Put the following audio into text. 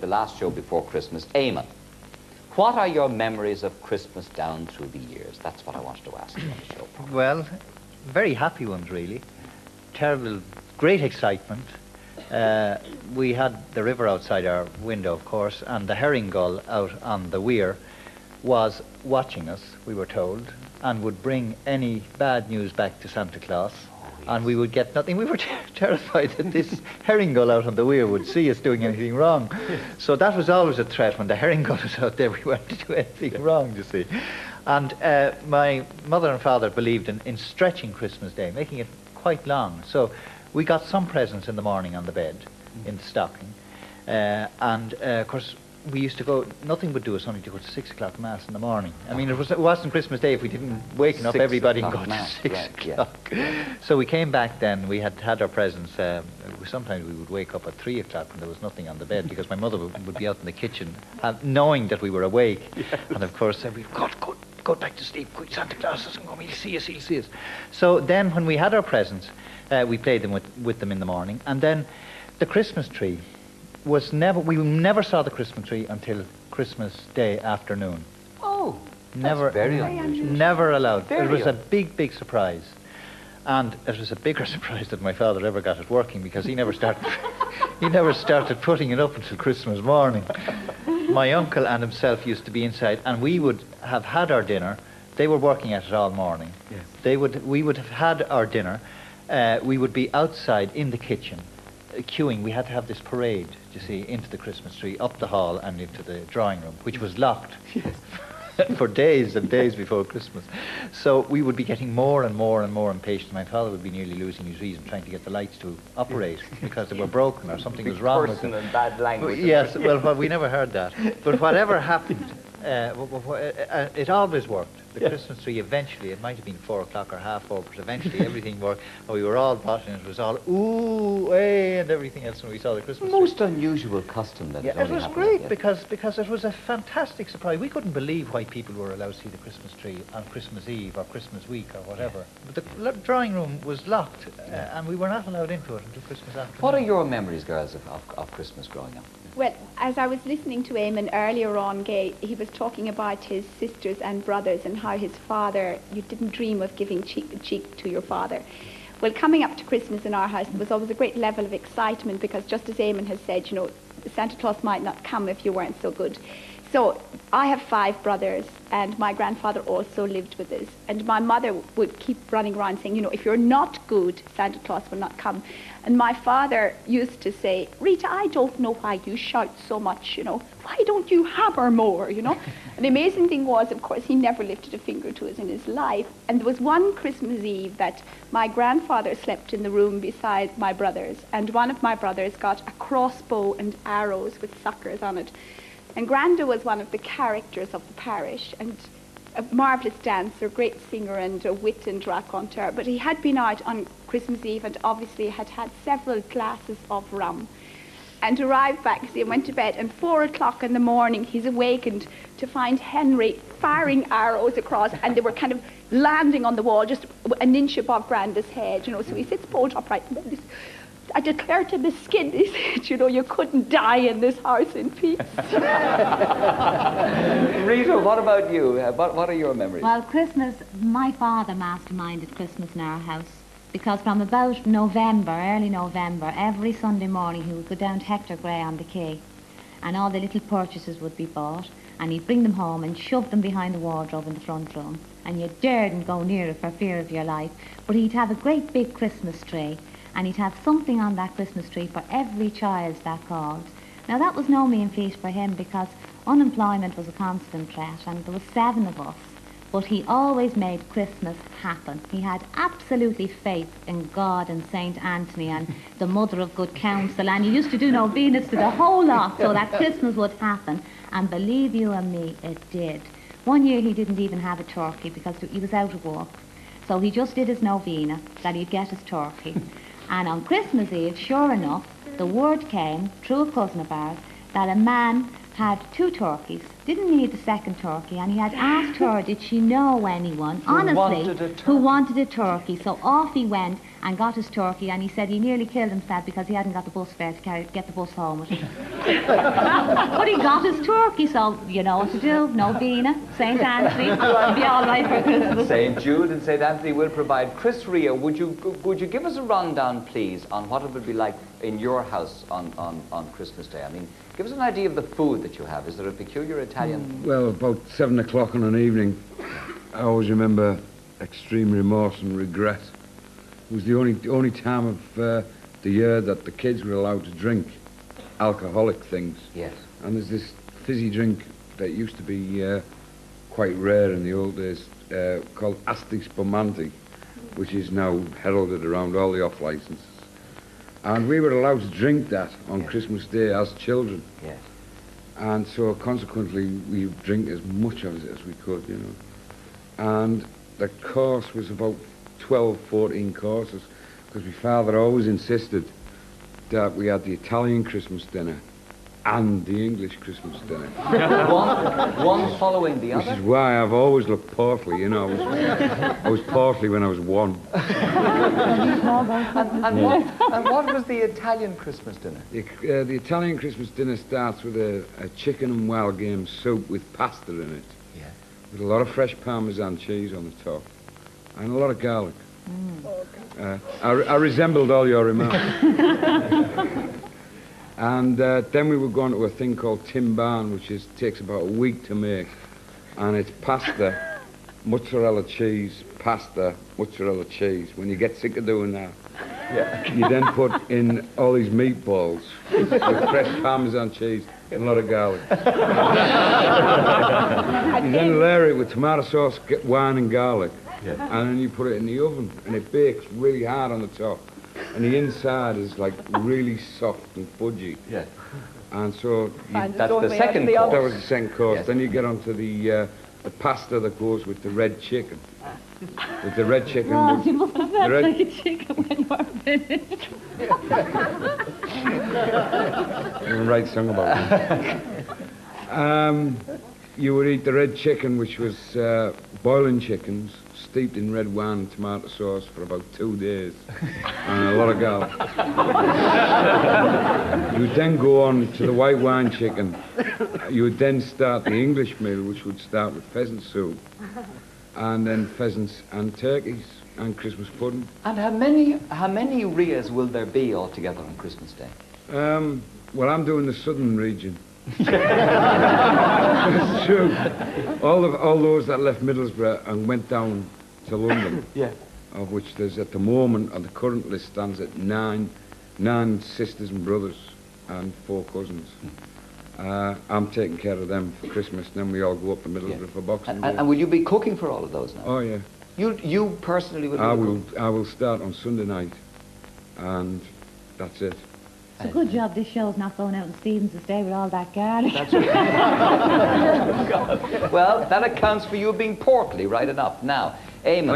the last show before Christmas. Eamon, what are your memories of Christmas down through the years? That's what I wanted to ask you on the show. Well, very happy ones, really. Terrible, great excitement. We had the river outside our window, of course, and the herring gull out on the weir was watching us, we were told, and would bring any bad news back to Santa Claus, and we would get nothing. We were terrified that this herring gull out on the weir would see us doing anything wrong. So that was always a threat. When the herring gull was out there, we weren't to do anything wrong, you see. And my mother and father believed in stretching Christmas Day, making it quite long. So we got some presents in the morning on the bed, in the stocking. Of course, we used to go, nothing would do us only to go to 6 o'clock Mass in the morning. I mean, it wasn't Christmas Day if we didn't waken up everybody and go to 6 o'clock. Yeah. So we came back then, we had our presents. Sometimes we would wake up at 3 o'clock when there was nothing on the bed, because my mother would be out in the kitchen, knowing that we were awake. Yes. And of course, we'd go back to sleep. Quick, Santa Claus isn't coming, he'll see us. So then when we had our presents, we played them with them in the morning. And then the Christmas tree we never saw the Christmas tree until Christmas Day afternoon. Oh, never, that's very unusual. Never allowed. Very it was a big surprise. And it was a bigger surprise that my father ever got it working, because he never started putting it up until Christmas morning. My uncle and himself used to be inside, and we would have had our dinner. They were working at it all morning. Yes. We would have had our dinner. We would be outside in the kitchen, queuing. We had to have this parade, you see, into the Christmas tree, up the hall and into the drawing room, which was locked. Yes. For days and days before Christmas. So we would be getting more and more impatient. My father would be nearly losing his reason trying to get the lights to operate because they were broken or something was wrong with them. And bad language. Yes, well, we never heard that. But whatever happened, it always worked. The Christmas tree, eventually, it might have been 4 o'clock or 4:30, but eventually everything worked. And we were all botting, it was all ooh, hey, and everything else when we saw the Christmas tree. Most unusual custom that it was great because it was a fantastic surprise. We couldn't believe why people were allowed to see the Christmas tree on Christmas Eve or Christmas week or whatever. But the drawing room was locked, and we were not allowed into it until Christmas afternoon. What are your memories, girls, of Christmas growing up? Well, as I was listening to Eamon earlier on, Gay, he was talking about his sisters and brothers and how his father, you didn't dream of giving cheek to your father. Well, coming up to Christmas in our house, there was always a great level of excitement because, just as Eamon has said, you know, Santa Claus might not come if you weren't so good. So I have 5 brothers, and my grandfather also lived with us. And my mother would keep running around saying, you know, if you're not good, Santa Claus will not come. And my father used to say, Rita, I don't know why you shout so much, you know. Why don't you hammer more, you know? And the amazing thing was, of course, he never lifted a finger to us in his life. And there was one Christmas Eve that my grandfather slept in the room beside my brothers. And one of my brothers got a crossbow and arrows with suckers on it. And Granda was one of the characters of the parish, and a marvellous dancer, great singer, and a wit and raconteur. But he had been out on Christmas Eve and obviously had had several glasses of rum. And arrived back, so he went to bed, and 4 o'clock in the morning he's awakened to find Henry firing arrows across, and they were kind of landing on the wall just an inch above Granda's head, you know. So he sits bolt upright in bed. I declare to the skin, he said, you know, you couldn't die in this house in peace. Rita, what about you? What are your memories? Well, Christmas, my father masterminded Christmas in our house, because from about November, early November, every Sunday morning he would go down to Hector Gray on the quay, and all the little purchases would be bought, and he'd bring them home and shove them behind the wardrobe in the front room, and you daredn't go near it for fear of your life. But he'd have a great big Christmas tree, and he'd have something on that Christmas tree for every child that called. Now that was no mean feat for him, because unemployment was a constant threat, and there was 7 of us. But he always made Christmas happen. He had absolutely faith in God and Saint Anthony and the Mother of Good Counsel, and he used to do novenas to the whole lot so that Christmas would happen. And believe you and me, it did. One year he didn't even have a turkey because he was out of work. So he just did his novena that he'd get his turkey. And on Christmas Eve, sure enough, the word came through a cousin of ours that a man had 2 turkeys, didn't need the second turkey, and he had asked her, did she know anyone, honestly, who wanted a turkey. So off he went, and got his turkey, and he said he nearly killed himself because he hadn't got the bus fare to get the bus home with him. But he got his turkey, so you know what to do. Novena, St. Anthony, it'll be all right for Christmas. St. Jude and St. Anthony will provide. Chris Rea, would you give us a rundown, please, on what it would be like in your house on Christmas Day? I mean, give us an idea of the food that you have. Is there a peculiar Italian? Well, about 7 o'clock on an evening, I always remember extreme remorse and regret. It was the only time of the year that the kids were allowed to drink alcoholic things. Yes. And there's this fizzy drink that used to be quite rare in the old days, called Asti Spumante, which is now heralded around all the off-licenses. And we were allowed to drink that on Christmas Day as children. Yes. And so consequently, we drink as much of it as we could, you know. And the course was about 12, 14 courses, because my father always insisted that we had the Italian Christmas dinner and the English Christmas dinner. one following the Which other? is why I've always looked portly, you know. I was portly when I was 1. And what was the Italian Christmas dinner? The Italian Christmas dinner starts with a chicken and wild game soup with pasta in it. Yeah. With a lot of fresh Parmesan cheese on the top. And a lot of garlic. I resembled all your remarks. And then we would go on to a thing called Timban, which takes about a week to make. And it's pasta, mozzarella cheese, pasta, mozzarella cheese. When you get sick of doing that, you then put in all these meatballs with fresh Parmesan cheese and a lot of garlic. You then layer it with tomato sauce, wine and garlic. And then you put it in the oven, and it bakes really hard on the top. And the inside is like really soft and fudgy. Yes. And so That's the second course. that was the second course. Yes. Then you get onto the pasta that goes with the red chicken. With the red chicken. Oh, with you must have the felt red- like a chicken when you were finished. I can write a song about it. You would eat the red chicken, which was boiling chickens, steeped in red wine and tomato sauce for about 2 days, and a lot of garlic. You would then go on to the white wine chicken. You would then start the English meal, which would start with pheasant soup, and then pheasants and turkeys and Christmas pudding. And how many Reas will there be altogether on Christmas Day? Well, I'm doing the southern region. It's true. All those that left Middlesbrough and went down to London, of which there's at the moment on the current list stands at nine sisters and brothers and 4 cousins. I'm taking care of them for Christmas, and then we all go up to Middlesbrough for Boxing Day. And will you be cooking for all of those now? Oh yeah. You personally will. I will start on Sunday night, and that's it. It's a good job this show's not going out in Stevens' Day with all that garlic. That's right. Well, that accounts for you being portly right enough. Now, Eamon.